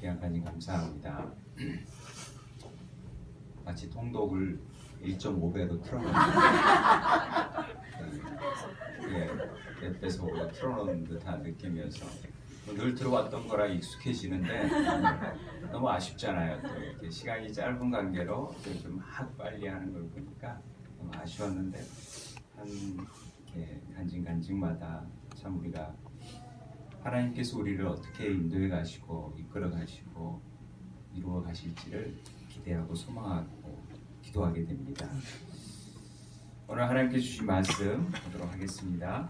귀한까지 감사합니다. 마치 통독을 1.5배로 틀어놓은 몇 배속으로 틀어놓은 듯한 느낌이어서 늘 들어왔던 거라 익숙해지는데 너무 아쉽잖아요. 또 이렇게 시간이 짧은 관계로 좀 막 빨리 하는 걸 보니까 너무 아쉬웠는데 한 이렇게 간증간증마다 참 우리가 하나님께서 우리를 어떻게 인도해 가시고 이끌어 가시고 이루어 가실지를 기대하고 소망하고 기도하게 됩니다. 오늘 하나님께 주신 말씀 보도록 하겠습니다.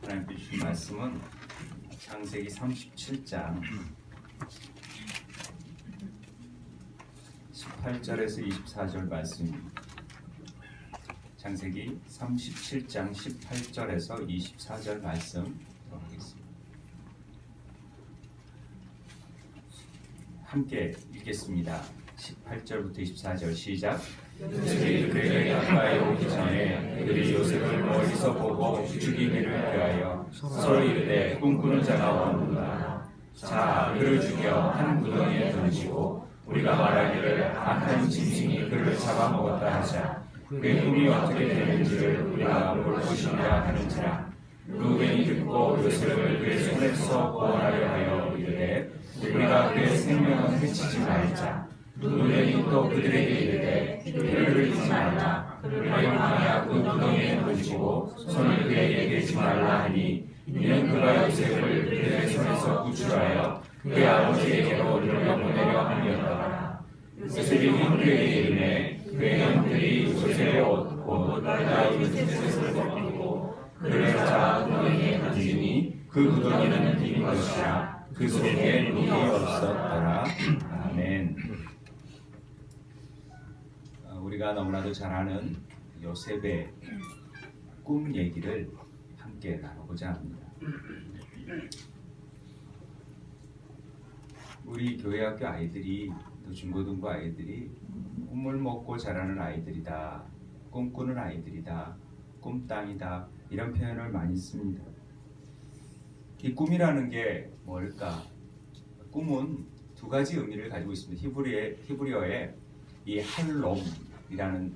하나님께 주신 말씀은 창세기 37장 18절에서 24절 말씀입니다. 창세기 37장 18절에서 24절 말씀 보도록 하겠습니다. 함께 읽겠습니다. 18절부터 24절 시작. 요셉이 그에게 가까이 오기 전에 그들이 요셉을 멀리서 보고 죽이기를 피하여 서로 이르되 꿈꾸는 자가 오는구나. 자, 그를 죽여 한 구덩이에 던지고 우리가 말하기를 악한 짐승이 그를 잡아먹었다 하자. 그의 꿈이 어떻게 되는지를 우리가 볼 것이라 하는지라. 루벤이 듣고 요셉을 그의 손에서 구원하려 하여 이르되 우리가 그의 생명을 해치지 말자. 루벤이 또 그들에게 이르되 그를 흘리지 말라. 하여 그 구덩이에 던지고 손을 그에게 대지 말라 하니 이는 그가 요셉을 그들의 손에서 구출하여 그의 아버지에게로 돌려보내려 함이었더라. 요셉이 형들에게 이르매 그의 형들이 요셉의 옷 곧 요셉의 벗기고 그를 잡아 구덩이에 던지니 그 구덩이는 빈 것이라 그 속에 물이 없었더라. 아멘. 우리가 너무나도 잘 아는 요셉의 꿈 얘기를 함께 나누고자 합니다. 우리 교회학교 아이들이 또 중고등부 아이들이 꿈을 먹고 자라는 아이들이다, 꿈꾸는 아이들이다, 꿈땅이다 이런 표현을 많이 씁니다. 이 꿈이라는 게 뭘까? 꿈은 두 가지 의미를 가지고 있습니다. 히브리어의 이 할롬이라는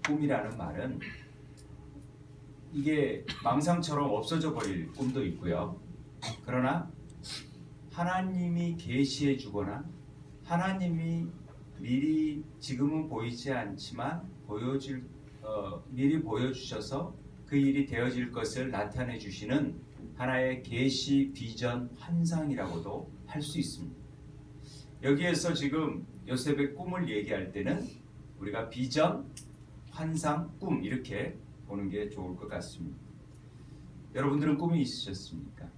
꿈이라는 말은 이게 망상처럼 없어져 버릴 꿈도 있고요. 그러나 하나님이 계시해 주거나 하나님이 미리 지금은 보이지 않지만 미리 보여주셔서 그 일이 되어질 것을 나타내 주시는 하나의 계시, 비전, 환상이라고도 할 수 있습니다. 여기에서 지금 요셉의 꿈을 얘기할 때는 우리가 비전, 환상, 꿈 이렇게 보는 게 좋을 것 같습니다. 여러분들은 꿈이 있으셨습니까?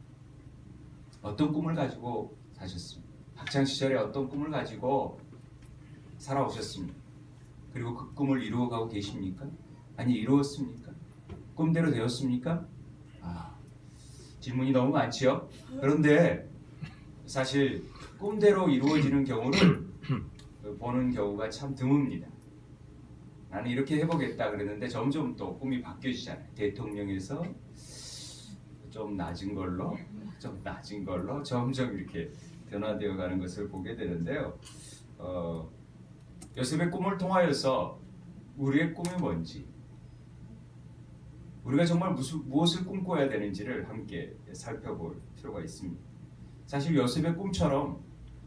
어떤 꿈을 가지고 사셨습니까? 학창시절에 어떤 꿈을 가지고 살아오셨습니까? 그리고 그 꿈을 이루어가고 계십니까? 아니 이루었습니까? 꿈대로 되었습니까? 질문이 너무 많지요? 그런데 사실 꿈대로 이루어지는 경우를 보는 경우가 참 드뭅니다. 나는 이렇게 해보겠다 그랬는데 점점 또 꿈이 바뀌어지잖아요. 대통령에서 좀 낮은 걸로 점점 이렇게 변화되어 가는 것을 보게 되는데요. 요셉의 꿈을 통하여서 우리의 꿈이 뭔지, 우리가 정말 무엇을 꿈꿔야 되는지를 함께 살펴볼 필요가 있습니다. 사실 요셉의 꿈처럼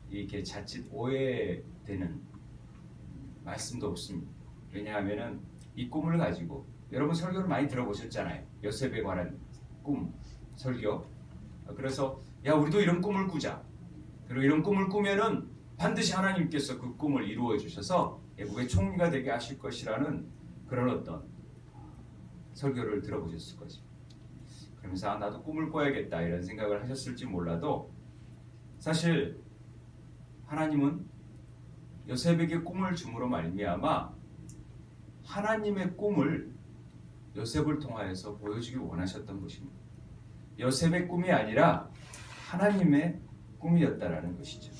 이렇게 자칫 오해되는 말씀도 없습니다. 왜냐하면은 이 꿈을 가지고 여러분 설교를 많이 들어보셨잖아요. 요셉에 관한 꿈 설교. 그래서 야 우리도 이런 꿈을 꾸자. 그리고 이런 꿈을 꾸면은 반드시 하나님께서 그 꿈을 이루어 주셔서 애국의 총리가 되게 하실 것이라는 그런 어떤 설교를 들어보셨을 거죠. 그러면서 나도 꿈을 꿔야겠다 이런 생각을 하셨을지 몰라도 사실 하나님은 요셉에게 꿈을 줌으로 말미암아 하나님의 꿈을 요셉을 통하여서 보여주기 원하셨던 것입니다. 요셉의 꿈이 아니라 하나님의 꿈이었다라는 것이죠.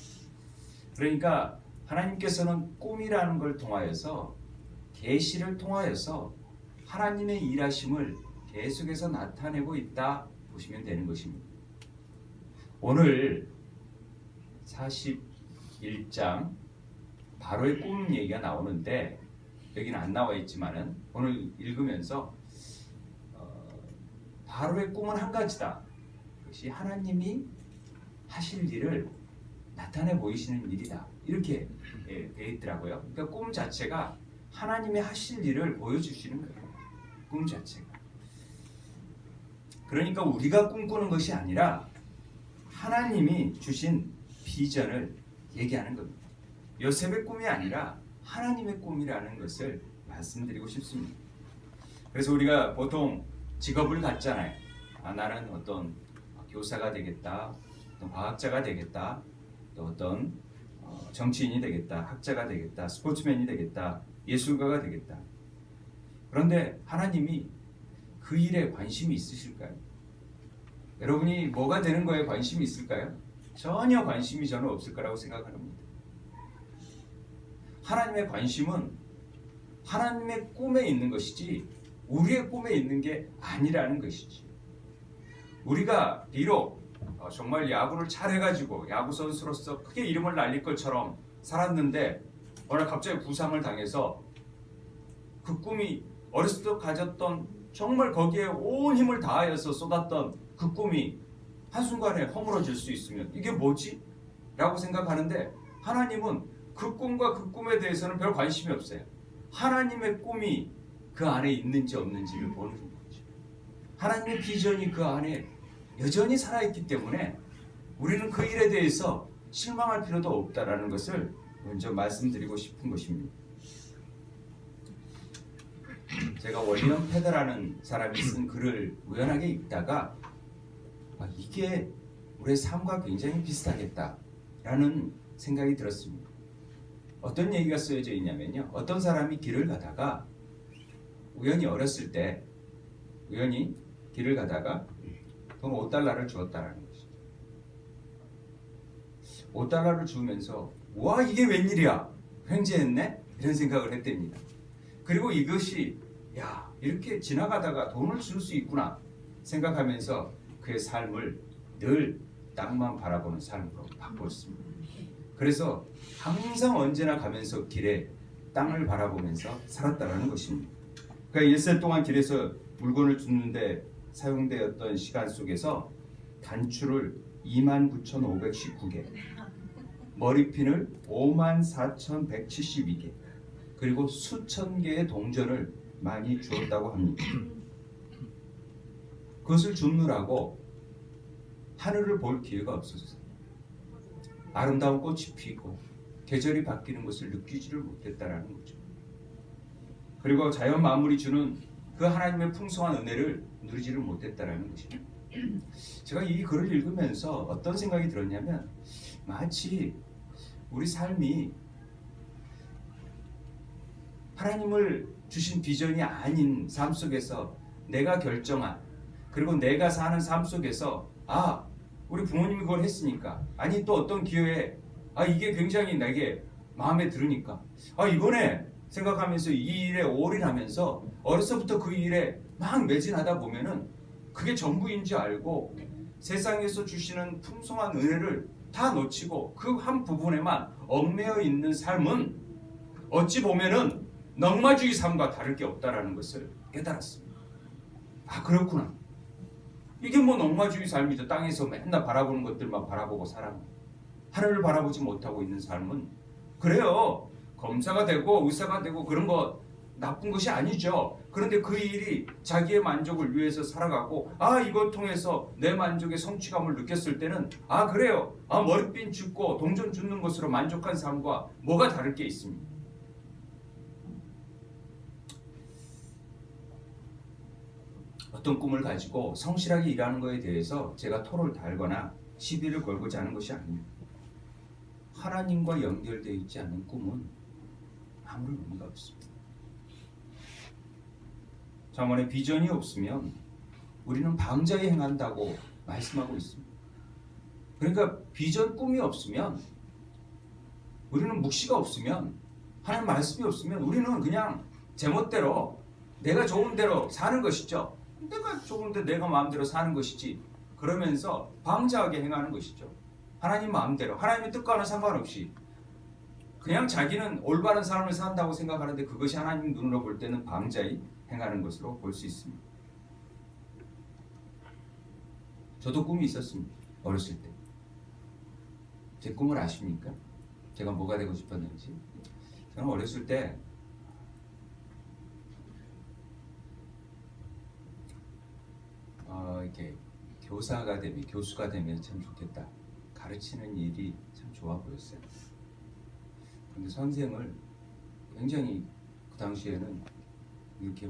그러니까 하나님께서는 꿈이라는 걸 통하여서 계시를 통하여서 하나님의 일하심을 계속해서 나타내고 있다 보시면 되는 것입니다. 오늘 41장 바로의 꿈 얘기가 나오는데 여기는 안 나와 있지만은 오늘 읽으면서 바로의 꿈은 한 가지다. 그것이 하나님이 하실 일을 나타내 보이시는 일이다. 이렇게 되어 있더라고요. 그러니까 꿈 자체가 하나님이 하실 일을 보여주시는 거예요. 꿈 자체가. 그러니까 우리가 꿈꾸는 것이 아니라 하나님이 주신 비전을 얘기하는 겁니다. 요셉의 꿈이 아니라 하나님의 꿈이라는 것을 말씀드리고 싶습니다. 그래서 우리가 보통 직업을 갖잖아요. 나는 어떤 교사가 되겠다, 어떤 과학자가 되겠다, 또 어떤 정치인이 되겠다, 학자가 되겠다, 스포츠맨이 되겠다, 예술가가 되겠다. 그런데 하나님이 그 일에 관심이 있으실까요? 여러분이 뭐가 되는 거에 관심이 있을까요? 전혀 관심이 저는 없을 거라고 생각합니다. 하나님의 관심은 하나님의 꿈에 있는 것이지 우리의 꿈에 있는 게 아니라는 것이지. 우리가 비록 정말 야구를 잘해가지고 야구 선수로서 크게 이름을 날릴 것처럼 살았는데 어느 날 갑자기 부상을 당해서 그 꿈이 어렸을 때 가졌던 정말 거기에 온 힘을 다하여서 쏟았던 그 꿈이 한순간에 허물어질 수 있으면 이게 뭐지? 라고 생각하는데 하나님은 그 꿈과 그 꿈에 대해서는 별 관심이 없어요. 하나님의 꿈이 그 안에 있는지 없는지를 보는 거죠. 하나님의 비전이 그 안에 여전히 살아있기 때문에 우리는 그 일에 대해서 실망할 필요도 없다라는 것을 먼저 말씀드리고 싶은 것입니다. 제가 월리엄 페더라는 사람이 쓴 글을 우연하게 읽다가 이게 우리의 삶과 굉장히 비슷하겠다라는 생각이 들었습니다. 어떤 얘기가 쓰여져 있냐면요. 어떤 사람이 길을 가다가 우연히 어렸을 때 우연히 길을 가다가 돈 $5를 주었다라는 것이죠. $5를 주면서 와 이게 웬일이야 횡재했네 이런 생각을 했답니다. 그리고 이것이 야 이렇게 지나가다가 돈을 줄 수 있구나 생각하면서 그의 삶을 늘 땅만 바라보는 삶으로 바꿨습니다. 그래서 항상 언제나 가면서 길에 땅을 바라보면서 살았다라는 것입니다. 그러니까 일생 동안 길에서 물건을 줍는데 사용되었던 시간 속에서 단추를 29,519개, 머리핀을 54,172개, 그리고 수천 개의 동전을 많이 주었다고 합니다. 그것을 줍느라고 하늘을 볼 기회가 없었어요. 아름다운 꽃이 피고 계절이 바뀌는 것을 느끼지를 못했다라는 거죠. 그리고 자연 만물이 주는 그 하나님의 풍성한 은혜를 누리지를 못했다라는 것입니다. 제가 이 글을 읽으면서 어떤 생각이 들었냐면 마치 우리 삶이 하나님을 주신 비전이 아닌 삶 속에서 내가 결정한 그리고 내가 사는 삶 속에서 우리 부모님이 그걸 했으니까 아니 또 어떤 기회에 이게 굉장히 내게 마음에 들으니까 이번에 생각하면서 이 일에 올인하면서 어려서부터 그 일에 막 매진하다 보면은 그게 전부인 줄 알고 세상에서 주시는 풍성한 은혜를 다 놓치고 그 한 부분에만 얽매여 있는 삶은 어찌 보면은 넉마주의 삶과 다를 게 없다라는 것을 깨달았습니다. 그렇구나. 이게 뭐 넉마주의 삶이죠. 땅에서 맨날 바라보는 것들만 바라보고 살아. 하늘을 바라보지 못하고 있는 삶은 그래요. 검사가 되고 의사가 되고 그런 거 나쁜 것이 아니죠. 그런데 그 일이 자기의 만족을 위해서 살아가고 이걸 통해서 내 만족의 성취감을 느꼈을 때는 그래요. 머리핀 줍고 동전 줍는 것으로 만족한 삶과 뭐가 다를 게 있습니다. 어떤 꿈을 가지고 성실하게 일하는 것에 대해서 제가 토를 달거나 시비를 걸고자 하는 것이 아닙니다. 하나님과 연결되어 있지 않은 꿈은 아무런 의미가 없습니다. 잠언에 비전이 없으면 우리는 방자에 행한다고 말씀하고 있습니다. 그러니까 비전 꿈이 없으면 우리는 묵시가 없으면 하나님 말씀이 없으면 우리는 그냥 제멋대로 내가 좋은 대로 사는 것이죠. 내가 좋은데 내가 마음대로 사는 것이지 그러면서 방자하게 행하는 것이죠. 하나님 마음대로 하나님의 뜻과는 상관없이 그냥 자기는 올바른 삶을 산다고 생각하는데 그것이 하나님 눈으로 볼 때는 방자히 행하는 것으로 볼 수 있습니다. 저도 꿈이 있었습니다. 어렸을 때. 제 꿈을 아십니까? 제가 뭐가 되고 싶었는지. 저는 어렸을 때 이렇게 교사가 되면, 교수가 되면 참 좋겠다. 가르치는 일이 참 좋아 보였어요. 근데 선생을 굉장히 그 당시에는 이렇게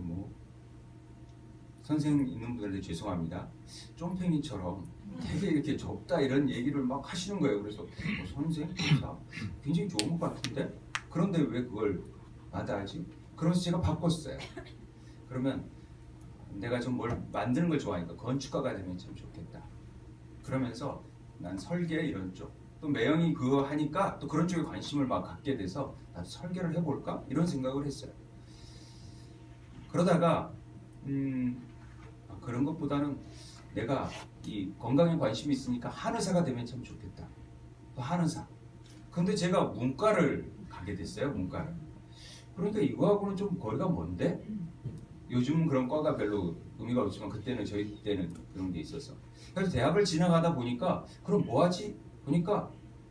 선생 있는 분들한테 죄송합니다. 쫌팽이처럼 되게 이렇게 좁다 이런 얘기를 막 하시는 거예요. 그래서 선생, 교사 굉장히 좋은 것 같은데 그런데 왜 그걸 마다하지? 그래서 제가 바꿨어요. 그러면 내가 좀 뭘 만드는 걸 좋아하니까 건축가가 되면 참 좋겠다. 그러면서 난 설계 이런 쪽, 또 매형이 그거 하니까 또 그런 쪽에 관심을 막 갖게 돼서 나도 설계를 해볼까? 이런 생각을 했어요. 그러다가 그런 것보다는 내가 이 건강에 관심이 있으니까 한의사가 되면 참 좋겠다. 또 한의사. 근데 제가 문과를 가게 됐어요. 문과를. 그러니까 이거하고는 좀 거리가 먼데? 요즘은 그런 과가 별로 의미가 없지만 그때는 저희 때는 그런 게 있어서. 그래서 대학을 지나가다 보니까 그럼 뭐하지? 보니까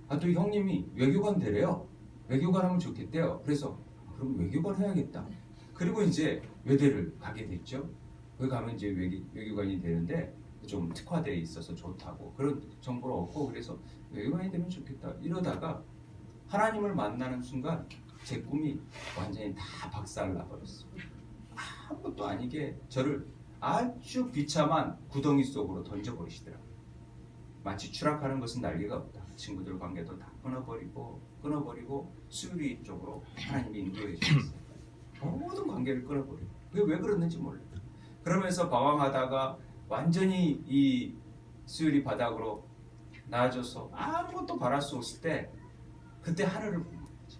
또 형님이 외교관 되래요. 외교관 하면 좋겠대요. 그래서 그럼 외교관 해야겠다. 그리고 이제 외대를 가게 됐죠. 거기 가면 이제 외교관이 되는데 좀 특화되어 있어서 좋다고 그런 정보를 얻고 그래서 외교관이 되면 좋겠다. 이러다가 하나님을 만나는 순간 제 꿈이 완전히 다 박살나 버렸어요. 아무것도 아니게 저를 아주 비참한 구덩이 속으로 던져버리시더라고요. 마치 추락하는 것은 난리가 없다. 친구들 관계도 다 끊어버리고 수리 쪽으로 하나님이 인도해 주셨어요. 모든 관계를 끊어버리고 왜 그랬는지 몰라요. 그러면서 방황하다가 완전히 이 수유리 바닥으로 나아져서 아무것도 바랄 수 없을 때 그때 하늘을 보는 거죠.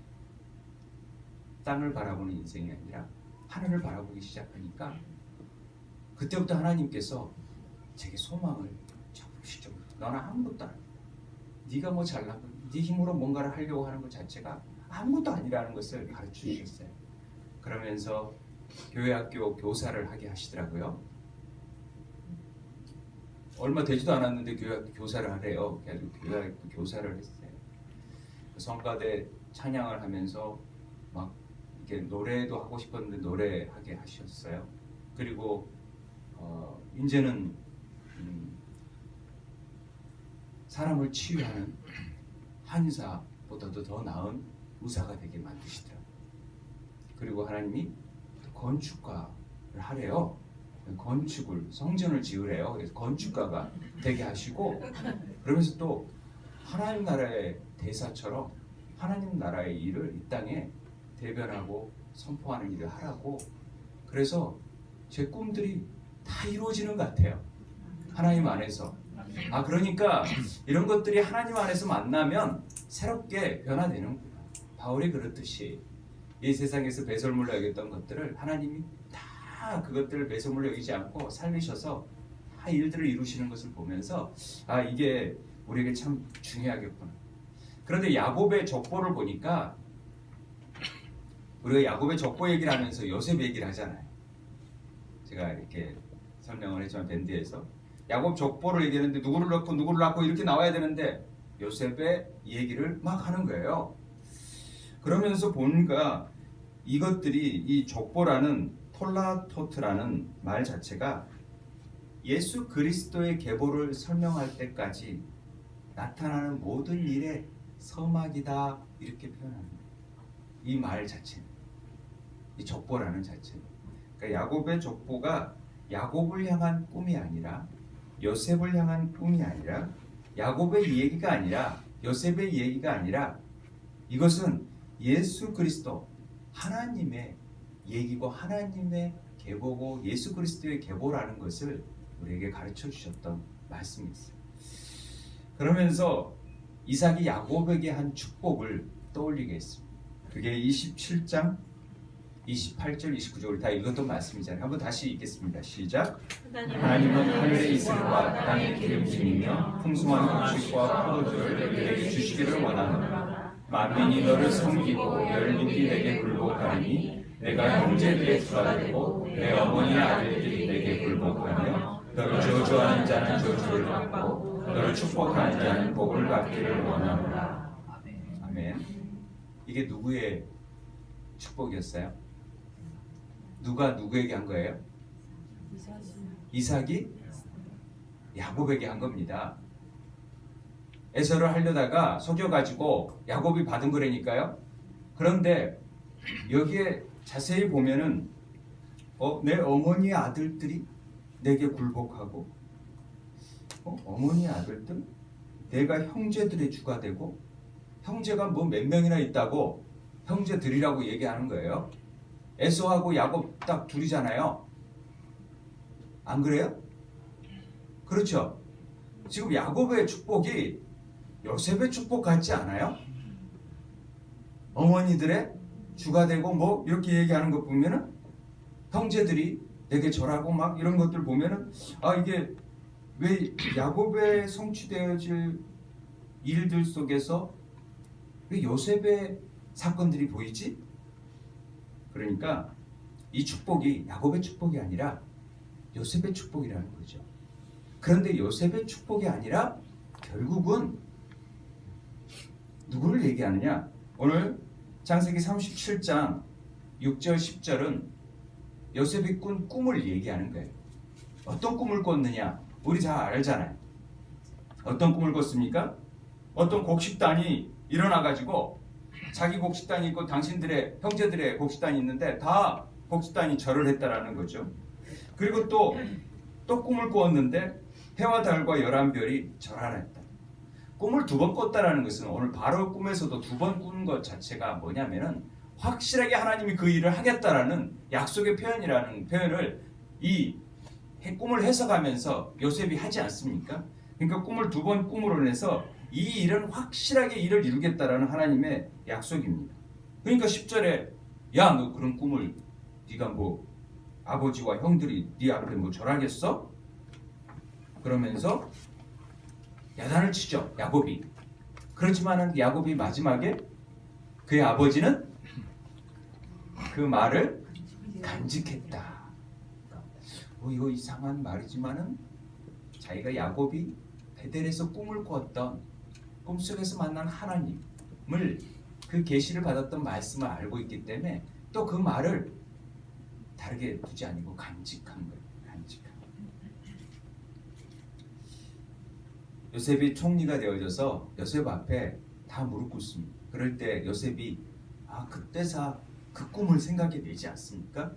땅을 바라보는 인생이 아니라 하늘을 바라보기 시작하니까 그때부터 하나님께서 제게 소망을 적으시죠. 너는 아무것도 아니야. 네가 뭐 잘나고 네 힘으로 뭔가를 하려고 하는 것 자체가 아무것도 아니라는 것을 가르쳐 주셨어요. 그러면서 교회 학교 교사를 하게 하시더라고요. 얼마 되지도 않았는데 교회 학교 교사를 하래요. 그래서 교회 학교 교사를 했어요. 성가대 찬양을 하면서 막 이렇게 노래도 하고 싶었는데 노래하게 하셨어요. 그리고 이제는 사람을 치유하는 한의사보다도 더 나은 의사가 되게 만드시더라고요. 그리고 하나님이 건축가를 하래요. 건축을 성전을 지으래요. 그래서 건축가가 되게 하시고 그러면서 또 하나님 나라의 대사처럼 하나님 나라의 일을 이 땅에 대변하고 선포하는 일을 하라고. 그래서 제 꿈들이 다 이루어지는 것 같아요. 하나님 안에서. 그러니까 이런 것들이 하나님 안에서 만나면 새롭게 변화되는구나. 바울이 그렇듯이 이 세상에서 배설물로 여겼던 것들을 하나님이 다 그것들을 배설물로 여기지 않고 살리셔서 다 일들을 이루시는 것을 보면서 이게 우리에게 참 중요하겠구나. 그런데 야곱의 족보를 보니까 우리가 야곱의 족보 얘기를 하면서 요셉 얘기를 하잖아요. 제가 이렇게 설명을 했지만 밴드에서 야곱 족보를 얘기하는데 누구를 낳고 이렇게 나와야 되는데 요셉의 얘기를 막 하는 거예요. 그러면서 보니까 이것들이 이 족보라는 톨라토트라는 말 자체가 예수 그리스도의 계보를 설명할 때까지 나타나는 모든 일의 서막이다 이렇게 표현합니다. 이 말 자체는 이 족보라는 자체는 그러니까 야곱의 족보가 야곱을 향한 꿈이 아니라 요셉을 향한 꿈이 아니라 야곱의 얘기가 아니라 요셉의 얘기가 아니라 이것은 예수 그리스도 하나님의 얘기고 하나님의 계보고 예수 그리스도의 계보라는 것을 우리에게 가르쳐 주셨던 말씀이 있어요. 그러면서 이삭이 야곱에게 한 축복을 떠올리게 했습니다. 그게 27장 28절 29절 다 읽었던 말씀이잖아요. 한번 다시 읽겠습니다. 시작. 하나님은 하늘의 이슬과 땅의 기름짐이며 풍성한 음식과 포도주를 그에게 주시기를 원하노라. 만민이 너를 섬기고 열민이 내게 굴복하니 내가 형제들의 주가 되고 내 어머니의 아들들이 내게 굴복하며 너를 저주하는 자는 저주를 받고 너를 축복하는 자는 복을 받기를 원하노라. 아멘. 이게 누구의 축복이었어요? 누가 누구에게 한 거예요? 이삭이 야곱에게 한 겁니다. 에서를 하려다가 속여가지고 야곱이 받은 거라니까요. 그런데 여기에 자세히 보면은 내 어머니의 아들들이 내게 굴복하고 어머니의 아들들? 내가 형제들의 주가 되고 형제가 뭐 몇 명이나 있다고 형제들이라고 얘기하는 거예요. 에서하고 야곱 딱 둘이잖아요. 안 그래요? 그렇죠. 지금 야곱의 축복이 요셉의 축복 같지 않아요? 어머니들의 주가 되고 뭐 이렇게 얘기하는 거 보면은 형제들이 내게 절하고 막 이런 것들 보면은 이게 왜 야곱의 성취되어질 일들 속에서 왜 요셉의 사건들이 보이지? 그러니까 이 축복이 야곱의 축복이 아니라 요셉의 축복이라는 거죠. 그런데 요셉의 축복이 아니라 결국은 누구를 얘기하느냐? 오늘 창세기 37장 6절 10절은 요셉이 꾼 꿈을 얘기하는 거예요. 어떤 꿈을 꿨느냐? 우리 잘 알잖아요. 어떤 꿈을 꿨습니까? 어떤 곡식단이 일어나가지고 자기 곡식단이 있고 당신들의 형제들의 곡식단이 있는데 다 곡식단이 절을 했다라는 거죠. 그리고 또 꿈을 꾸었는데 해와 달과 11별이 절하라 했다. 꿈을 두 번 꿨다라는 것은 오늘 바로 꿈에서도 두 번 꾼 것 자체가 뭐냐면은 확실하게 하나님이 그 일을 하겠다라는 약속의 표현이라는 표현을 이 꿈을 해석하면서 요셉이 하지 않습니까? 그러니까 꿈을 두 번 꿈으로 인해서 이 일은 확실하게 일을 이루겠다라는 하나님의 약속입니다. 그러니까 10절에 야, 너 그런 꿈을 네가 뭐 아버지와 형들이 네 앞에 뭐 절하겠어? 그러면서 야단을 치죠. 야곱이. 그렇지만은 야곱이 마지막에 그의 아버지는 그 말을 간직했다. 이거 이상한 말이지만은 자기가 야곱이 베델에서 꿈을 꿨던 꿈속에서 만난 하나님을 그 계시를 받았던 말씀을 알고 있기 때문에 또 그 말을 다르게 두지 아니고 간직한 거예요. 간직한. 요셉이 총리가 되어져서 요셉 앞에 다 무릎 꿇습니다. 그럴 때 요셉이 그때사 그 꿈을 생각해 내지 않습니까?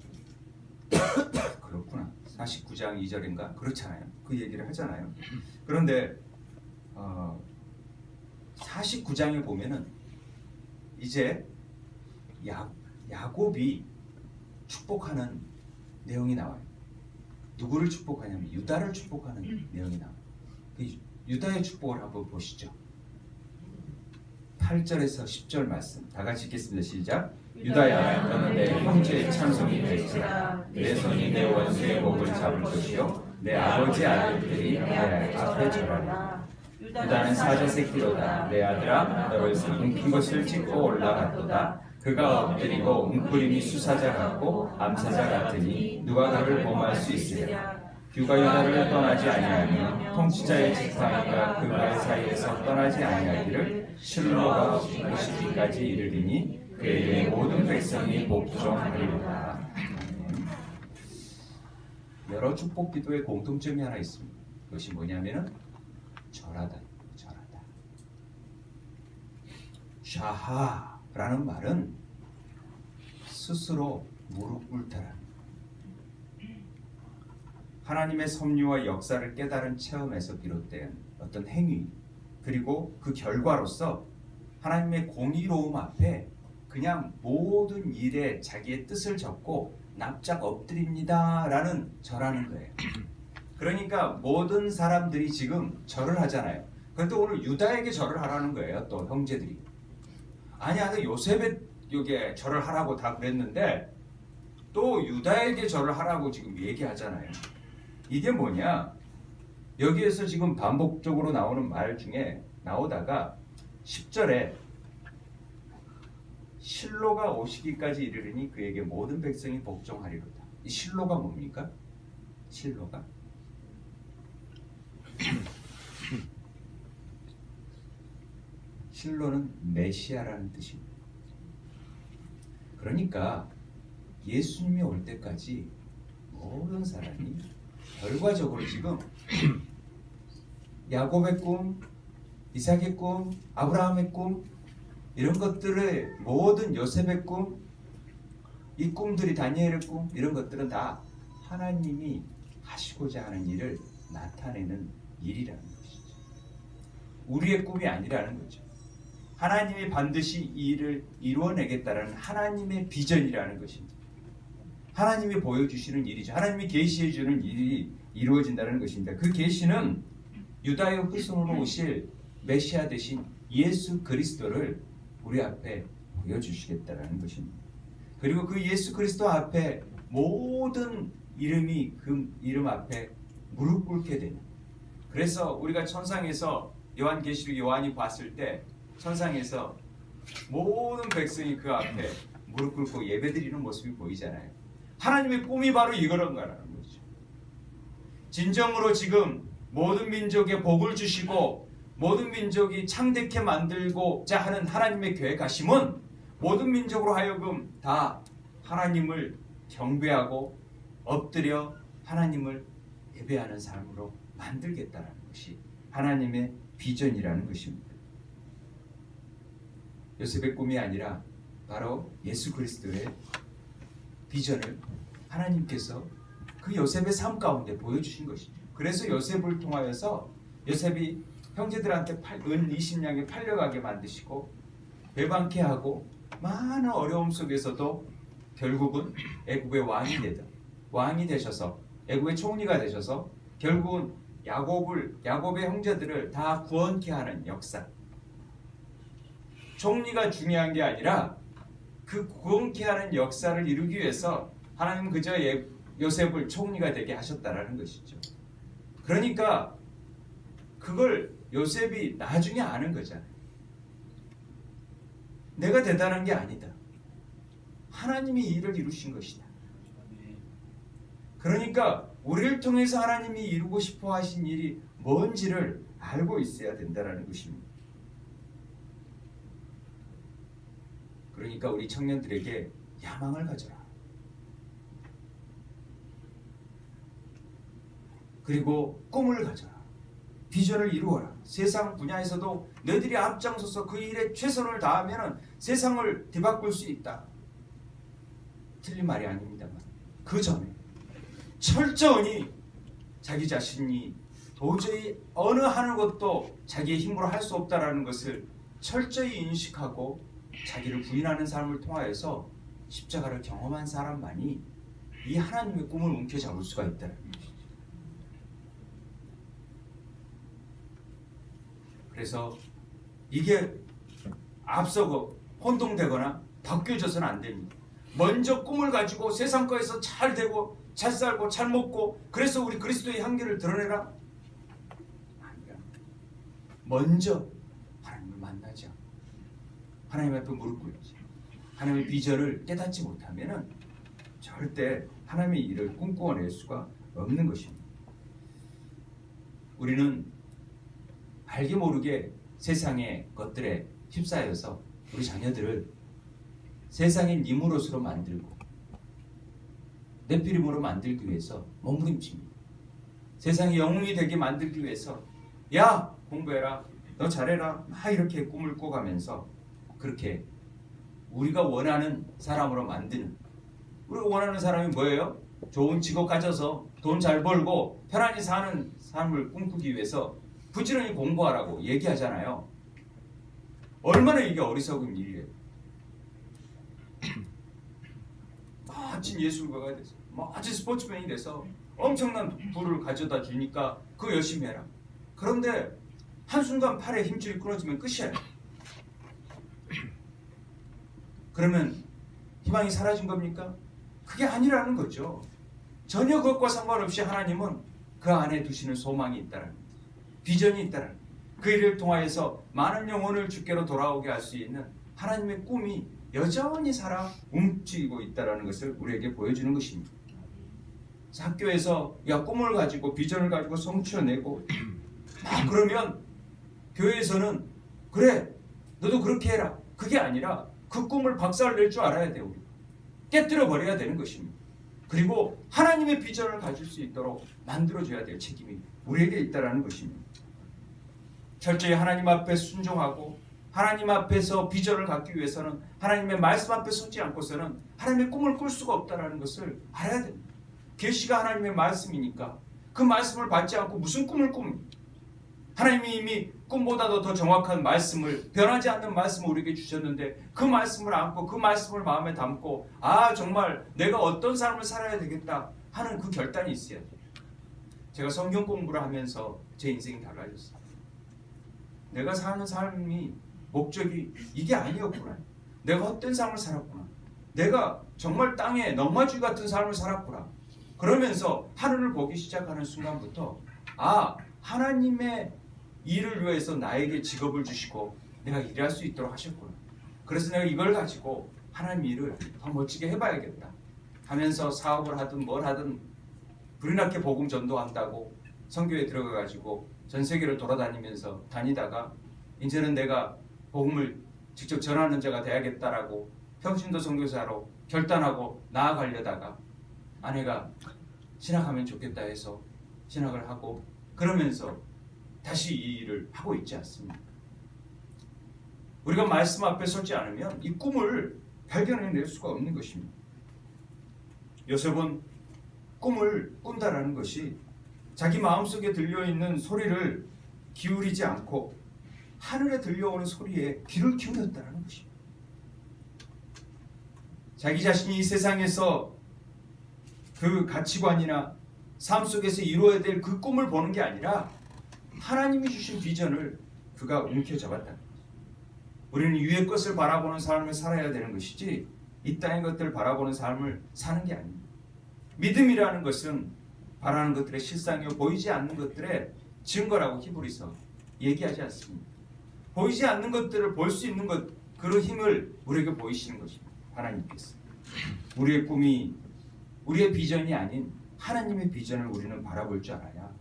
그렇구나. 49장 2절인가 그렇잖아요. 그 얘기를 하잖아요. 그런데 49장에 보면은 이제 야곱이 축복하는 내용이 나와요. 누구를 축복하냐면 유다를 축복하는 내용이 나와요. 그 유다의 축복을 한번 보시죠. 8절에서 10절 말씀 다 같이 읽겠습니다. 시작. 유다야, 너는 내 형제의 찬송이 될지라. 내 손이 내 원수의 목을 잡을 것이요 내 아버지 아들들이 내 앞에 절하리라. 유다는 사자 새끼로다. 내 아들아, 너를 웅킨 것을 찢고 올라갔도다. 그가 엎드리고 웅크림이 수사자 같고 암사자 같으니 누가 그를 범할 수 있으랴. 그가 유다를 떠나지 아니하며 통치자의 지팡이가 그발 사이에서 떠나지 아니하기를 실로가 오시기까지 이르리니 그의 모든 백성이 복종하리로다. 여러 축복 기도의 공통점이 하나 있습니다. 그것이 뭐냐면은 절하다. 샤하라는 말은 스스로 무릎 꿇다라는 하나님의 섭리와 역사를 깨달은 체험에서 비롯된 어떤 행위 그리고 그 결과로서 하나님의 공의로움 앞에 그냥 모든 일에 자기의 뜻을 적고 납작 엎드립니다 라는 절하는 거예요. 그러니까 모든 사람들이 지금 절을 하잖아요. 그런데 오늘 유다에게 절을 하라는 거예요. 또 형제들이 아니야 요셉에 여기에 절을 하라고 다 그랬는데 또 유다에게 절을 하라고 지금 얘기하잖아요. 이게 뭐냐? 여기에서 지금 반복적으로 나오는 말 중에 나오다가 10절에 실로가 오시기까지 이르르니 그에게 모든 백성이 복종하리로다. 이 실로가 뭡니까? 실로가 실로는 메시아라는 뜻입니다. 그러니까 예수님이 올 때까지 모든 사람이 결과적으로 지금 야곱의 꿈, 이삭의 꿈, 아브라함의 꿈, 이런 것들의 모든 요셉의 꿈, 이 꿈들이 다니엘의 꿈, 이런 것들은 다 하나님이 하시고자 하는 일을 나타내는 일이라는 것이죠. 우리의 꿈이 아니라는 거죠. 하나님이 반드시 이 일을 이루어내겠다라는 하나님의 비전이라는 것입니다. 하나님이 보여주시는 일이죠. 하나님이 계시해 주는 일이 이루어진다는 것입니다. 그 계시는 유다의 후손으로 오실 메시아 되신 예수 그리스도를 우리 앞에 보여주시겠다는 것입니다. 그리고 그 예수 그리스도 앞에 모든 이름이 그 이름 앞에 무릎 꿇게 되는. 그래서 우리가 천상에서 요한계시록 요한이 봤을 때 천상에서 모든 백성이 그 앞에 무릎 꿇고 예배드리는 모습이 보이잖아요. 하나님의 꿈이 바로 이거란 거죠. 진정으로 지금 모든 민족에 복을 주시고 모든 민족이 창대케 만들고자 하는 하나님의 계획하심은 모든 민족으로 하여금 다 하나님을 경배하고 엎드려 하나님을 예배하는 삶으로 만들겠다는 것이 하나님의 비전이라는 것입니다. 요셉의 꿈이 아니라 바로 예수 그리스도의 비전을 하나님께서 그 요셉의 삶 가운데 보여주신 것이죠. 그래서 요셉을 통하여서 요셉이 형제들한테 은 20냥에 팔려가게 만드시고 배반케 하고 많은 어려움 속에서도 결국은 애굽의 왕이 되셔서 애굽의 총리가 되셔서 결국은 야곱의 형제들을 다 구원케 하는 역사. 총리가 중요한 게 아니라 그 구원케 하는 역사를 이루기 위해서 하나님은 그저 요셉을 총리가 되게 하셨다라는 것이죠. 그러니까 그걸 요셉이 나중에 아는 거잖아요. 내가 대단한 게 아니다. 하나님이 이 일을 이루신 것이다. 그러니까 우리를 통해서 하나님이 이루고 싶어 하신 일이 뭔지를 알고 있어야 된다는 것입니다. 그러니까 우리 청년들에게 야망을 가져라. 그리고 꿈을 가져라. 비전을 이루어라. 세상 분야에서도 너희들이 앞장서서 그 일에 최선을 다하면 세상을 뒤바꿀 수 있다. 틀린 말이 아닙니다만 그 전에 철저히 자기 자신이 도저히 어느 하는 것도 자기의 힘으로 할 수 없다라는 것을 철저히 인식하고 자기를 부인하는 삶을 통하여서 십자가를 경험한 사람만이 이 하나님의 꿈을 움켜잡을 수가 있다는 것이죠. 그래서 이게 앞서고 혼동되거나 바뀌어져서는 안 됩니다. 먼저 꿈을 가지고 세상 거에서 잘 되고 잘 살고 잘 먹고 그래서 우리 그리스도의 향기를 드러내라? 아니야. 먼저 하나님을 만나자. 하나님 앞에 무릎 꿇자. 하나님의 비전을 깨닫지 못하면 절대 하나님의 일을 꿈꾸어낼 수가 없는 것입니다. 우리는 알게 모르게 세상의 것들에 휩싸여서 우리 자녀들을 세상의 니무롯으로 만들고 네피림으로 만들기 위해서 몸부림칩니다. 세상의 영웅이 되게 만들기 위해서 야 공부해라 너 잘해라 막 이렇게 꿈을 꿔가면서 그렇게 우리가 원하는 사람으로 만드는, 우리가 원하는 사람이 뭐예요? 좋은 직업 가져서 돈 잘 벌고 편안히 사는 삶을 꿈꾸기 위해서 부지런히 공부하라고 얘기하잖아요. 얼마나 이게 어리석은 일이에요. 멋진 예술가가 돼서 멋진 스포츠맨이 돼서 엄청난 부를 가져다 주니까 그거 열심히 해라. 그런데 한순간 팔에 힘줄이 끊어지면 끝이에요. 그러면 희망이 사라진 겁니까? 그게 아니라는 거죠. 전혀 그것과 상관없이 하나님은 그 안에 두시는 소망이 있다는 거예요. 비전이 있다는 거예요. 그 일을 통하여서 많은 영혼을 주께로 돌아오게 할 수 있는 하나님의 꿈이 여전히 살아 움직이고 있다는 것을 우리에게 보여주는 것입니다. 학교에서 꿈을 가지고 비전을 가지고 성취해내고 그러면 교회에서는 그래 너도 그렇게 해라. 그게 아니라 그 꿈을 박살낼 줄 알아야 돼요. 우리. 깨뜨려 버려야 되는 것입니다. 그리고 하나님의 비전을 가질 수 있도록 만들어줘야 될 책임이 우리에게 있다는 것입니다. 철저히 하나님 앞에 순종하고 하나님 앞에서 비전을 갖기 위해서는 하나님의 말씀 앞에 서지 않고서는 하나님의 꿈을 꿀 수가 없다는 것을 알아야 됩니다. 계시가 하나님의 말씀이니까 그 말씀을 받지 않고 무슨 꿈을 꿉니까? 하나님이 이미 꿈보다도 더 정확한 말씀을, 변하지 않는 말씀을 우리에게 주셨는데 그 말씀을 안고 그 말씀을 마음에 담고 정말 내가 어떤 삶을 살아야 되겠다 하는 그 결단이 있어야 돼요. 제가 성경 공부를 하면서 제 인생이 달라졌어요. 내가 사는 삶이 목적이 이게 아니었구나. 내가 헛된 삶을 살았구나. 내가 정말 땅에 넝마주기 같은 삶을 살았구나. 그러면서 하늘을 보기 시작하는 순간부터 하나님의 일을 위해서 나에게 직업을 주시고 내가 일할 수 있도록 하셨구나. 그래서 내가 이걸 가지고 하나님 일을 더 멋지게 해봐야겠다 하면서 사업을 하든 뭘 하든 불이 나게 복음 전도한다고 선교에 들어가가지고 전 세계를 돌아다니면서 다니다가 이제는 내가 복음을 직접 전하는 자가 돼야겠다라고 평신도 선교사로 결단하고 나아가려다가 아내가 신학하면 좋겠다 해서 신학을 하고 그러면서 다시 이 일을 하고 있지 않습니까? 우리가 말씀 앞에 서지 않으면 이 꿈을 발견해낼 수가 없는 것입니다. 요셉은 꿈을 꾼다라는 것이 자기 마음속에 들려있는 소리를 기울이지 않고 하늘에 들려오는 소리에 귀를 기울였다는 것입니다. 자기 자신이 이 세상에서 그 가치관이나 삶 속에서 이루어야 될 그 꿈을 보는 게 아니라 하나님이 주신 비전을 그가 움켜잡았다. 우리는 위의 것을 바라보는 삶을 살아야 되는 것이지 이 땅의 것들을 바라보는 삶을 사는 게 아닙니다. 믿음이라는 것은 바라는 것들의 실상이요 보이지 않는 것들의 증거라고 히브리서 얘기하지 않습니다. 보이지 않는 것들을 볼 수 있는 것, 그 힘을 우리에게 보이시는 것입니다. 하나님께서. 우리의 꿈이 우리의 비전이 아닌 하나님의 비전을 우리는 바라볼 줄 알아야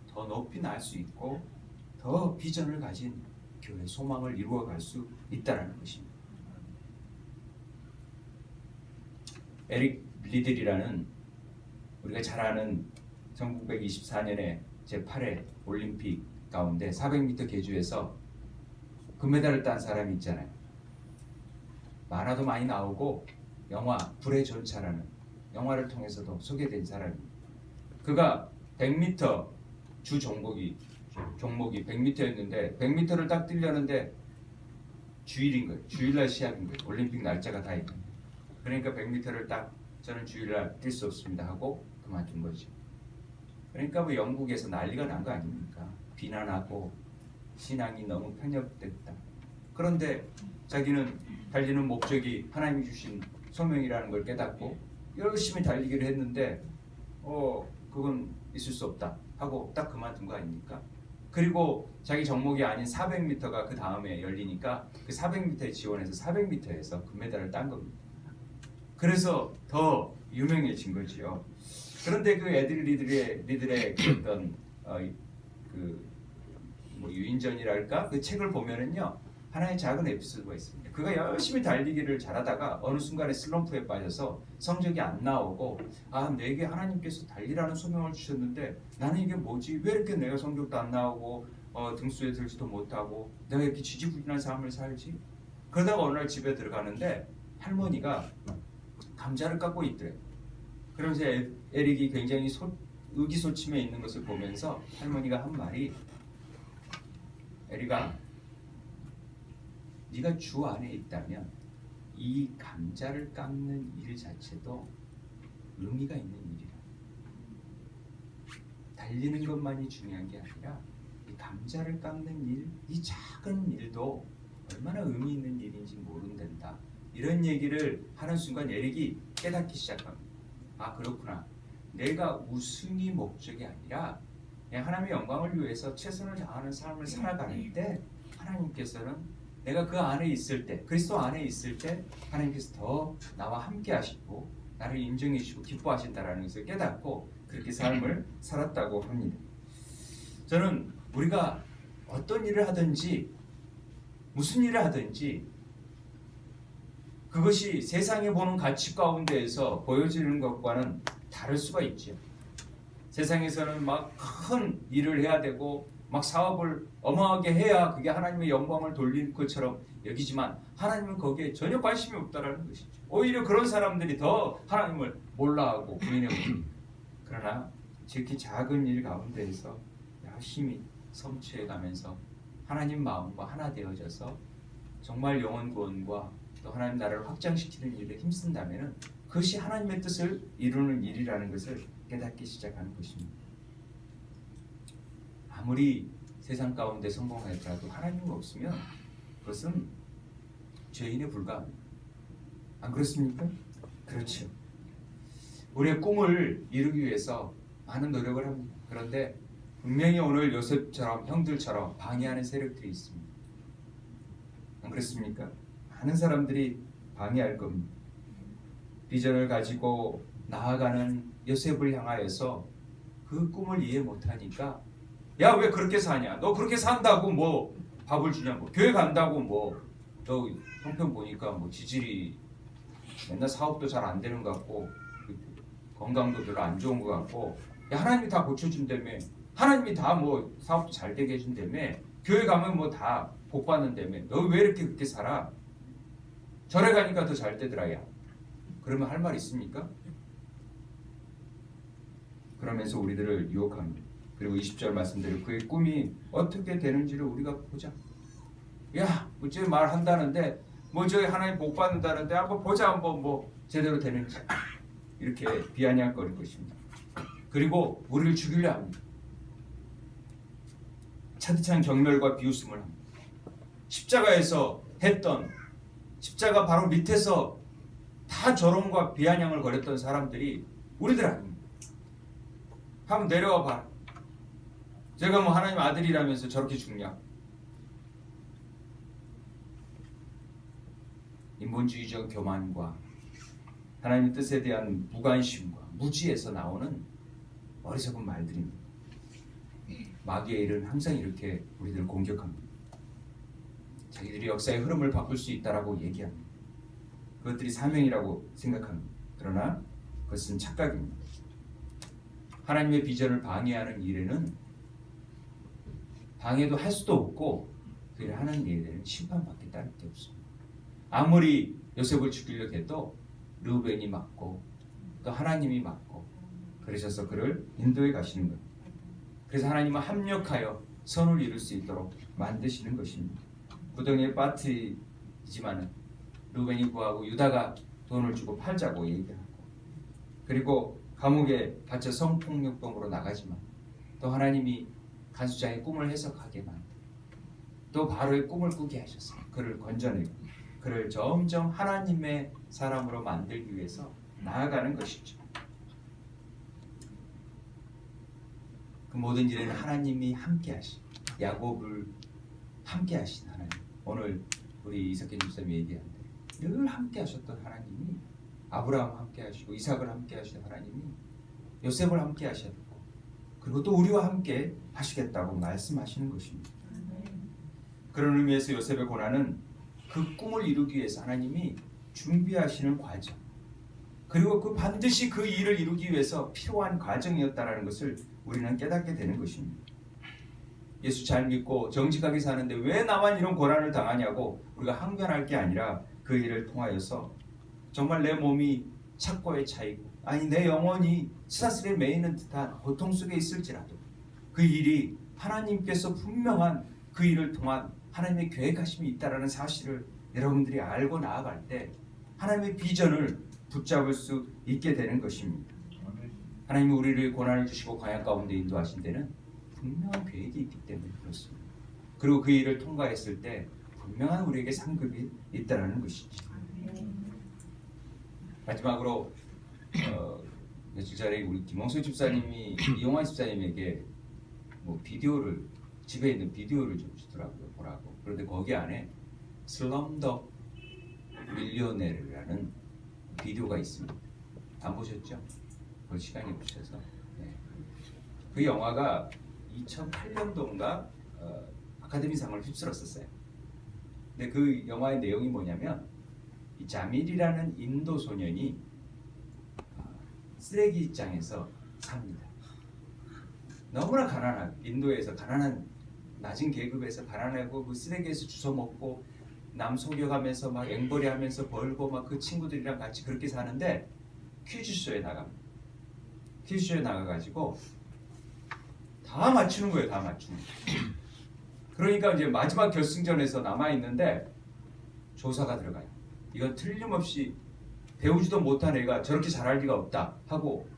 더 높이 날 수 있고 더 비전을 가진 교회 소망을 이루어갈 수 있다는 것입니다. 에릭 리들이라는 우리가 잘 아는 1924년에 제8회 올림픽 가운데 400m 계주에서 금메달을 딴 사람이 있잖아요. 만화도 많이 나오고 영화 불의 전차라는 영화를 통해서도 소개된 사람입니다. 그가 100m 주 종목이 100m였는데 100m를 딱 뛰려는데 주일인 거예요. 주일날 시합인 거예요. 올림픽 날짜가 다 있는. 그러니까 100m를 딱 저는 주일날 뛸 수 없습니다 하고 그만둔 거죠. 그러니까 뭐 영국에서 난리가 난 거 아닙니까? 비난하고 신앙이 너무 편협됐다. 그런데 자기는 달리는 목적이 하나님이 주신 소명이라는 걸 깨닫고 열심히 달리기를 했는데 그건 있을 수 없다 하고 딱 그만둔 거 아닙니까? 그리고 자기 종목이 아닌 400m가 그 다음에 열리니까 그 400m에 지원해서 400m에서 금메달을 딴 겁니다. 그래서 더 유명해진 거지요. 그런데 그 애들 리들의 어떤 유인전이랄까 그 책을 보면은요 하나의 작은 에피소드가 있습니다. 그가 열심히 달리기를 잘하다가 어느 순간에 슬럼프에 빠져서 성적이 안 나오고 내게 하나님께서 달리라는 소명을 주셨는데 나는 이게 뭐지? 왜 이렇게 내가 성적도 안 나오고 등수에 들지도 못하고 내가 이렇게 지지부진한 삶을 살지? 그러다가 어느 날 집에 들어가는데 할머니가 감자를 깎고 있더래. 그러면서 에릭이 굉장히 의기소침해 있는 것을 보면서 할머니가 한 말이 에릭아 네가 주 안에 있다면 이 감자를 깎는 일 자체도 의미가 있는 일이라. 달리는 것만이 중요한 게 아니라 이 감자를 깎는 일, 이 작은 일도 얼마나 의미 있는 일인지 모른단다. 이런 얘기를 하는 순간 에릭이 깨닫기 시작합니다. 아 그렇구나. 내가 우승이 목적이 아니라 그냥 하나님의 영광을 위해서 최선을 다하는 삶을 살아가는데 하나님께서는 내가 그 안에 있을 때 그리스도 안에 있을 때 하나님께서 더 나와 함께 하시고 나를 인정해 주시고 기뻐하신다라는 것을 깨닫고 그렇게 삶을 살았다고 합니다. 저는 우리가 어떤 일을 하든지 무슨 일을 하든지 그것이 세상이 보는 가치 가운데에서 보여지는 것과는 다를 수가 있죠. 세상에서는 막 큰 일을 해야 되고 막 사업을 어마하게 해야 그게 하나님의 영광을 돌리는 것처럼 여기지만 하나님은 거기에 전혀 관심이 없다라는 것이죠. 오히려 그런 사람들이 더 하나님을 몰라하고 부인해버립니다. 그러나 지극히 작은 일 가운데에서 열심히 성취해가면서 하나님 마음과 하나 되어져서 정말 영혼 구원과 또 하나님 나라를 확장시키는 일에 힘쓴다면 그것이 하나님의 뜻을 이루는 일이라는 것을 깨닫기 시작하는 것입니다. 아무리 세상 가운데 성공하더라도 하나님이 없으면 그것은 죄인에 불과합니다. 안 그렇습니까? 그렇죠. 우리의 꿈을 이루기 위해서 많은 노력을 합니다. 그런데 분명히 오늘 요셉처럼 형들처럼 방해하는 세력들이 있습니다. 안 그렇습니까? 많은 사람들이 방해할 겁니다. 비전을 가지고 나아가는 요셉을 향하여서 그 꿈을 이해 못하니까 야 왜 그렇게 사냐? 너 그렇게 산다고 뭐 밥을 주냐? 뭐 교회 간다고 뭐 너 형편 보니까 뭐 지질이 맨날 사업도 잘 안 되는 것 같고 건강도 별로 안 좋은 것 같고 야 하나님이 다 고쳐준다며 하나님이 다 뭐 사업도 잘 되게 해준다며 교회 가면 뭐 다 복 받는다며 너 왜 이렇게 그렇게 살아? 절에 가니까 더 잘 되더라 야. 그러면 할 말 있습니까? 그러면서 우리들을 유혹합니다. 그리고 20절 말씀대로 그의 꿈이 어떻게 되는지를 우리가 보자. 야, 어째 말한다는데 뭐 저기 하나님 복 받는다는데 한번 보자 한번 뭐 제대로 되는지 이렇게 비아냥거릴 것입니다. 그리고 우리를 죽이려 합니다. 차디찬 경멸과 비웃음을 합니다. 십자가에서 했던 십자가 바로 밑에서 다 조롱과 비아냥을 거렸던 사람들이 우리들 아닙니다. 한번 내려와 봐라. 제가 뭐 하나님 아들이라면서 저렇게 죽냐? 인본주의적 교만과 하나님의 뜻에 대한 무관심과 무지에서 나오는 어리석은 말들입니다. 마귀의 일은 항상 이렇게 우리들을 공격합니다. 자기들이 역사의 흐름을 바꿀 수 있다라고 얘기합니다. 그것들이 사명이라고 생각합니다. 그러나 그것은 착각입니다. 하나님의 비전을 방해하는 일에는 방해도 할 수도 없고 그 일을 하는 일에는 심판밖에 따를 게 없습니다. 아무리 요셉을 죽이려고 해도 르우벤이 맞고 또 하나님이 맞고 그러셔서 그를 인도해 가시는 거예요. 그래서 하나님은 합력하여 선을 이룰 수 있도록 만드시는 것입니다. 구덩이에 빠뜨리지만은 르우벤이 구하고 유다가 돈을 주고 팔자고 얘기하고 그리고 감옥에 갇혀 성폭력범으로 나가지만 또 하나님이 간수장의 꿈을 해석하게 만들고 또 바로의 꿈을 꾸게 하셨어요. 그를 건져내고 그를 점점 하나님의 사람으로 만들기 위해서 나아가는 것이죠. 그 모든 일에는 하나님이 함께 하신 야곱을 함께 하신 하나님. 오늘 우리 이석현 집사님이 얘기하는데 늘 함께 하셨던 하나님이 아브라함 함께 하시고 이삭을 함께 하신 하나님이 요셉을 함께 하셨고 그리고 또 우리와 함께 하시겠다고 말씀하시는 것입니다. 그런 의미에서 요셉의 고난은 그 꿈을 이루기 위해서 하나님이 준비하시는 과정 그리고 그 반드시 그 일을 이루기 위해서 필요한 과정이었다는 것을 우리는 깨닫게 되는 것입니다. 예수 잘 믿고 정직하게 사는데 왜 나만 이런 고난을 당하냐고 우리가 항변할 게 아니라 그 일을 통하여서 정말 내 몸이 착고에 차이고 아니 내 영혼이 치사스레 매이는 듯한 고통 속에 있을지라도 그 일이 하나님께서 분명한 그 일을 통한 하나님의 계획하심이 있다는 사실을 여러분들이 알고 나아갈 때 하나님의 비전을 붙잡을 수 있게 되는 것입니다. 하나님이 우리를 고난을 주시고 광야 가운데 인도하신 데는 분명한 계획이 있기 때문에 그렇습니다. 그리고 그 일을 통과했을 때 분명한 우리에게 상급이 있다는 것이죠. 마지막으로 며칠 전에 우리 김홍수 집사님이 이용환 집사님에게 뭐 비디오를 집에 있는 비디오를 좀 주더라고요 보라고. 그런데 거기 안에 슬럼덕 밀리오네르라는 비디오가 있습니다. 안 보셨죠? 볼 시간이 없으셔서. 네. 그 영화가 2008년도인가 아카데미상을 휩쓸었었어요. 근데 그 영화의 내용이 뭐냐면 이 자밀이라는 인도 소년이 쓰레기장에서 삽니다. 너무나 가난한 인도에서 가난한 낮은 계급에서 가난하고 그 쓰레기에서 주워 먹고 남 속여가면서 막 앵벌이하면서 벌고 막 그 친구들이랑 같이 그렇게 사는데 퀴즈쇼에 나갑니다. 퀴즈쇼에 나가가지고 다 맞추는 거예요. 다 맞추는 거예요. 그러니까 이제 마지막 결승전에서 남아있는데 조사가 들어가요. 이건 틀림없이 배우지도 못한 애가 저렇게 잘할 리가 없다 하고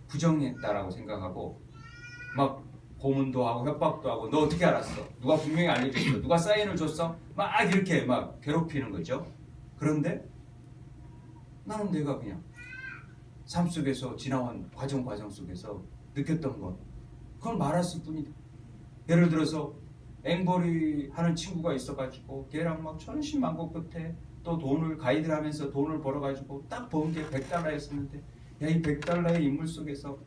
부정했다라고 생각하고 막 고문도 하고 협박도 하고 너 어떻게 알았어? 누가 분명히 알려줬어? 누가 사인을 줬어? 막 이렇게 막 괴롭히는 거죠. 그런데 나는 내가 그냥 삶 속에서 지나온 과정 속에서 느꼈던 것 그걸 말했을 뿐이다. 예를 들어서 앵벌이 하는 친구가 있어가지고 걔랑 막 천신만고 끝에 또 돈을 가이드를 하면서 돈을 벌어가지고 딱 번 게 100달러였었는데 야, 이 100달러의 인물 속에서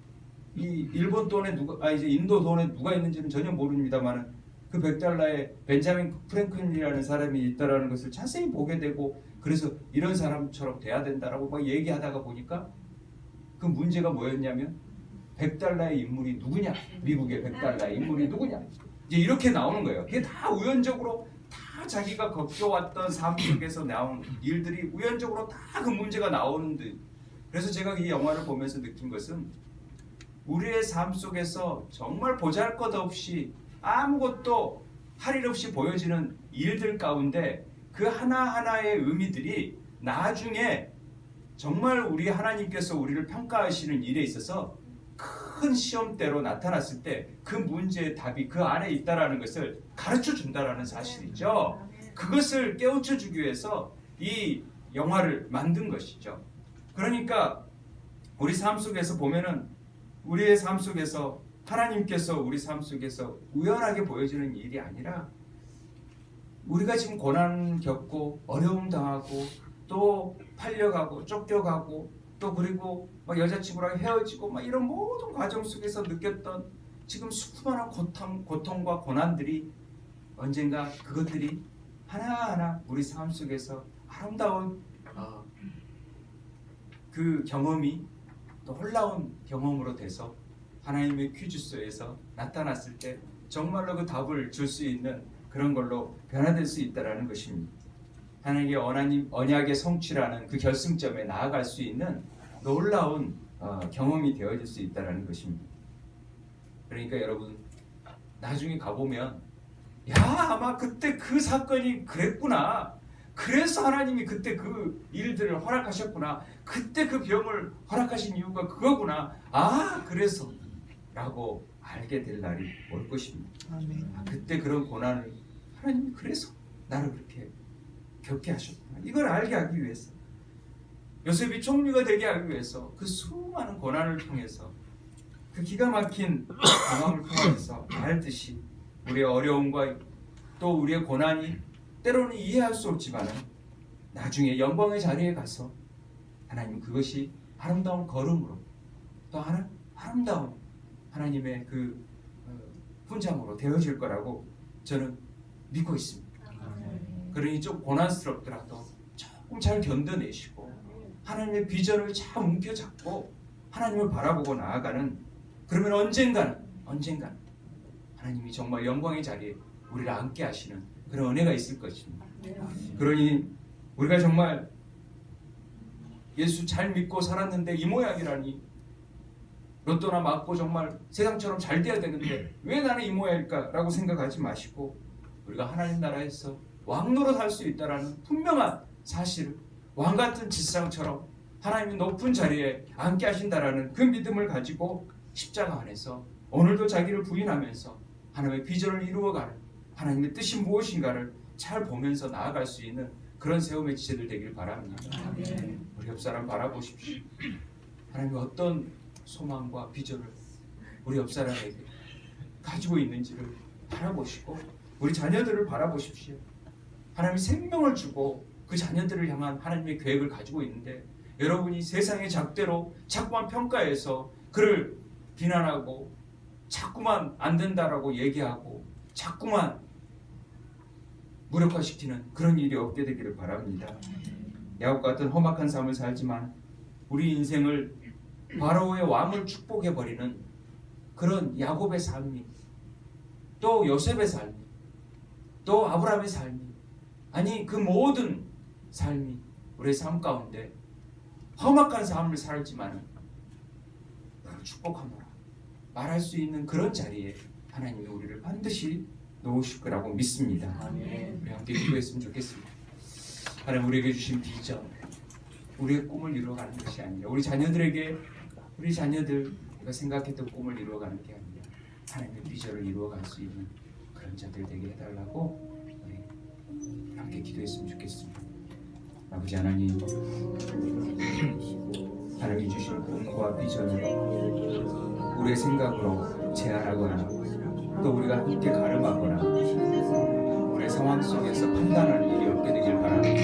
이 일본 돈에 누가 이제 인도 돈에 누가 있는지는 전혀 모릅니다만은 그 100달러에 벤자민 프랭클린이라는 사람이 있다라는 것을 자세히 보게 되고 그래서 이런 사람처럼 돼야 된다라고 막 얘기하다가 보니까 그 문제가 뭐였냐면 100달러의 인물이 누구냐? 미국의 100달러의 인물이 누구냐? 이제 이렇게 나오는 거예요. 이게 다 우연적으로 다 자기가 겪어왔던 삶 속에서 나온 일들이 우연적으로 다 그 문제가 나오는데 그래서 제가 이 영화를 보면서 느낀 것은 우리의 삶 속에서 정말 보잘것없이 아무것도 할 일 없이 보여지는 일들 가운데 그 하나하나의 의미들이 나중에 정말 우리 하나님께서 우리를 평가하시는 일에 있어서 큰 시험대로 나타났을 때 그 문제의 답이 그 안에 있다라는 것을 가르쳐 준다라는 사실이죠. 그것을 깨우쳐 주기 위해서 이 영화를 만든 것이죠. 그러니까 우리 삶 속에서 보면은 우리의 삶 속에서 하나님께서 우리 삶 속에서 우연하게 보여지는 일이 아니라 우리가 지금 고난 겪고 어려움 당하고 또 팔려가고 쫓겨가고 또 그리고 막 여자친구랑 헤어지고 막 이런 모든 과정 속에서 느꼈던 지금 수많은 고통과 고난들이 언젠가 그것들이 하나하나 우리 삶 속에서 아름다운 그 경험이 또 놀라운 경험으로 돼서 하나님의 퀴즈쇼에서 나타났을 때 정말로 그 답을 줄 수 있는 그런 걸로 변화될 수 있다는 것입니다. 하나님의 언약의 성취라는 그 결승점에 나아갈 수 있는 놀라운 경험이 되어질 수 있다는 것입니다. 그러니까 여러분 나중에 가보면 야 아마 그때 그 사건이 그랬구나. 그래서 하나님이 그때 그 일들을 허락하셨구나. 그때 그 병을 허락하신 이유가 그거구나. 아 그래서 라고 알게 될 날이 올 것입니다. 아, 그때 그런 고난을 하나님이 그래서 나를 그렇게 겪게 하셨구나. 이걸 알게 하기 위해서 요셉이 총리가 되게 하기 위해서 그 수많은 고난을 통해서 그 기가 막힌 경험을 통해서 알듯이 우리의 어려움과 또 우리의 고난이 때로는 이해할 수 없지만 나중에 영광의 자리에 가서 하나님 그것이 아름다운 걸음으로 또 아름다운 하나님의 그 훈장으로 되어질 거라고 저는 믿고 있습니다. 그러니 좀 고난스럽더라도 조금 잘 견뎌내시고 하나님의 비전을 잘 움켜잡고 하나님을 바라보고 나아가는 그러면 언젠가는 하나님이 정말 영광의 자리에 우리를 앉게 하시는 그런 은혜가 있을 것입니다. 그러니 우리가 정말 예수 잘 믿고 살았는데 이 모양이라니 로또나 맞고 정말 세상처럼 잘 돼야 되는데 왜 나는 이 모양일까라고 생각하지 마시고 우리가 하나님 나라에서 왕노로 살 수 있다라는 분명한 사실을 왕같은 지상처럼 하나님이 높은 자리에 앉게 하신다라는 그 믿음을 가지고 십자가 안에서 오늘도 자기를 부인하면서 하나님의 비전을 이루어가는 하나님의 뜻이 무엇인가를 잘 보면서 나아갈 수 있는 그런 세움의 지체들 되길 바랍니다. 우리 옆 사람 바라보십시오. 하나님이 어떤 소망과 비전을 우리 옆 사람에게 가지고 있는지를 바라보시고 우리 자녀들을 바라보십시오. 하나님이 생명을 주고 그 자녀들을 향한 하나님의 계획을 가지고 있는데 여러분이 세상의 잣대로 자꾸만 평가해서 그를 비난하고 자꾸만 안 된다라고 얘기하고 자꾸만 무력화시키는 그런 일이 없게 되기를 바랍니다. 야곱 같은 험악한 삶을 살지만 우리 인생을 바로의 왕을 축복해버리는 그런 야곱의 삶이 또 요셉의 삶이 또 아브라함의 삶이 아니 그 모든 삶이 우리의 삶 가운데 험악한 삶을 살지만 너를 축복하노라 말할 수 있는 그런 자리에 하나님이 우리를 반드시 놓으실 거라고 믿습니다. 우리 함께 기도했으면 좋겠습니다. 하나님 우리에게 주신 비전 우리의 꿈을 이루어가는 것이 아니라 우리 자녀들에게 우리 자녀들 우리가 생각했던 꿈을 이루어가는 게 아니라 하나님의 비전을 이루어갈 수 있는 그런 자들 되게 해달라고 우리 함께 기도했으면 좋겠습니다. 아버지 하나님 하나님이 주신 꿈과 비전을 우리의 생각으로 제한하거나 또 우리가 함께 가름하거나 우리의 상황 속에서 판단할 일이 없게 되길 바랍니다.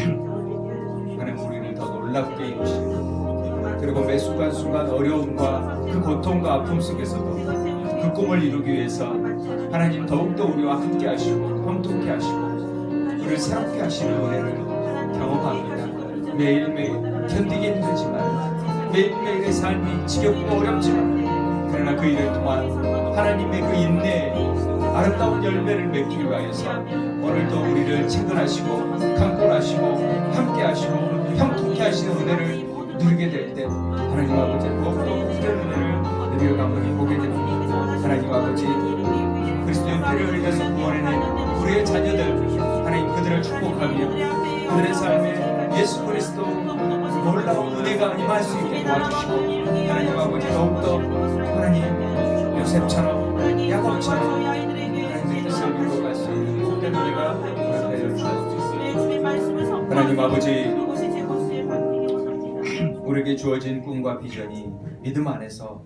하나님 우리를 더 놀랍게 이루시고 그리고 매 순간순간 어려움과 그 고통과 아픔 속에서도 그 꿈을 이루기 위해서 하나님 더욱더 우리와 함께 하시고 형통케 하시고 우리를 새롭게 하시는 은혜를 경험합니다. 매일매일 견디기 힘들지만 매일매일의 삶이 지겹고 어렵지만 그러나 그 일을 통한 하나님의 그 인내의 아름다운 열매를 맺기 위하여서 오늘도 우리를 채근하시고 강권하시고 함께하시고 형통케 하시는 은혜를 누리게 될 때 하나님 아버지 더욱더 그런 은혜를 누려감을 보게 됩니다. 하나님 아버지 그리스도의 피를 흘려서 구원해낸 우리의 자녀들 하나님 그들을 축복하며 그들의 삶에 예수 그리스도 놀라운 은혜가 임할 수 있게 도와주시고 하나님 아버지 더욱더 하나님 요셉처럼 야곱처럼 하나님의 뜻을 이루어갈 수 있는 복된 은혜가 내려주옵소서. 하나님 아버지 우리에게 주어진 꿈과 비전이 믿음 안에서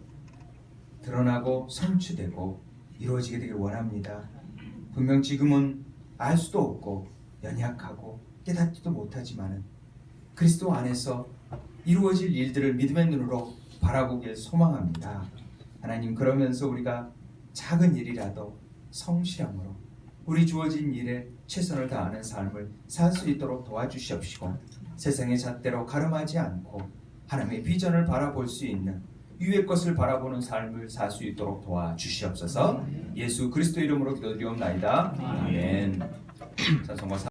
드러나고 성취되고 이루어지게 되길 원합니다. 분명 지금은 알 수도 없고 연약하고 깨닫지도 못하지만 그리스도 안에서 이루어질 일들을 믿음의 눈으로 바라보길 소망합니다. 하나님 그러면서 우리가 작은 일이라도 성실함으로 우리 주어진 일에 최선을 다하는 삶을 살 수 있도록 도와주시옵시고 세상의 잣대로 가름하지 않고 하나님의 비전을 바라볼 수 있는 위의 것을 바라보는 삶을 살 수 있도록 도와주시옵소서. 예수 그리스도 이름으로 기도드리옵나이다. 아멘. 자, 정말